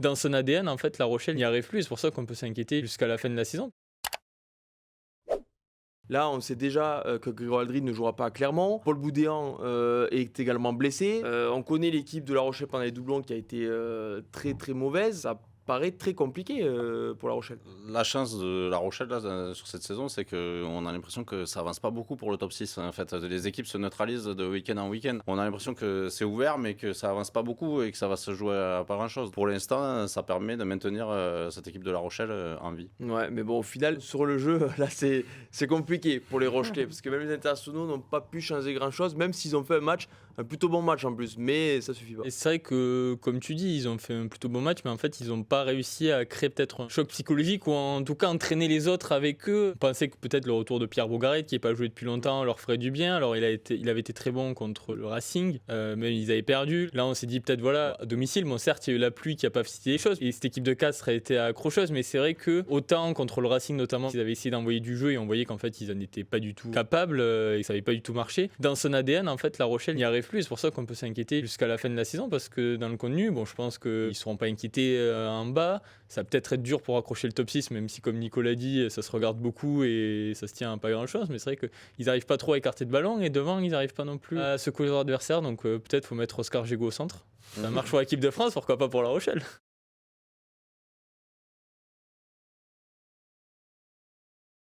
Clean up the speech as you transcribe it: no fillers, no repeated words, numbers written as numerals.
dans son ADN, en fait, La Rochelle n'y arrive plus. C'est pour ça qu'on peut s'inquiéter jusqu'à la fin de la saison. Là, on sait déjà que Grégory Aldrit ne jouera pas à Clermont. Paul Boudéan est également blessé. On connaît l'équipe de La Rochelle pendant les doublons qui a été très très mauvaise. Ça paraît très compliqué pour La Rochelle. La chance de La Rochelle là, sur cette saison, c'est qu'on a l'impression que ça avance pas beaucoup pour le top 6. En fait, les équipes se neutralisent de week-end en week-end. On a l'impression que c'est ouvert, mais que ça avance pas beaucoup et que ça va se jouer à pas grand-chose. Pour l'instant, ça permet de maintenir cette équipe de La Rochelle en vie. Ouais, mais bon, au final, sur le jeu, là, c'est compliqué pour les Rochelais. Parce que même les internationaux n'ont pas pu changer grand-chose, même s'ils ont fait un plutôt bon match en plus. Mais ça suffit pas. Et c'est vrai que, comme tu dis, ils ont fait un plutôt bon match, mais en fait, ils n'ont pas réussi à créer peut-être un choc psychologique ou en tout cas entraîner les autres avec eux. On pensait que peut-être le retour de Pierre Bogaret, qui n'est pas joué depuis longtemps, leur ferait du bien. Alors, il avait été très bon contre le Racing, mais ils avaient perdu. Là, on s'est dit peut-être, voilà, à domicile, bon, certes, il y a eu la pluie qui n'a pas facilité les choses. Et cette équipe de Castres a été accrocheuse, mais c'est vrai que, autant contre le Racing notamment, ils avaient essayé d'envoyer du jeu et on voyait qu'en fait, ils n'en étaient pas du tout capables et que ça n'avait pas du tout marché. Dans son ADN, en fait, La Rochelle n'y arrive plus. C'est pour ça qu'on peut s'inquiéter jusqu'à la fin de la saison parce que dans le contenu, bon, je pense qu'ils ne seront pas inquiétés en bas. Ça va peut-être être dur pour accrocher le top 6, même si, comme Nicolas dit, ça se regarde beaucoup et ça se tient à pas grand-chose. Mais c'est vrai qu'ils n'arrivent pas trop à écarter de ballon et devant, ils n'arrivent pas non plus à secouer leur adversaire. Donc peut-être faut mettre Oscar Gégo au centre. Ça marche pour l'équipe de France, pourquoi pas pour La Rochelle.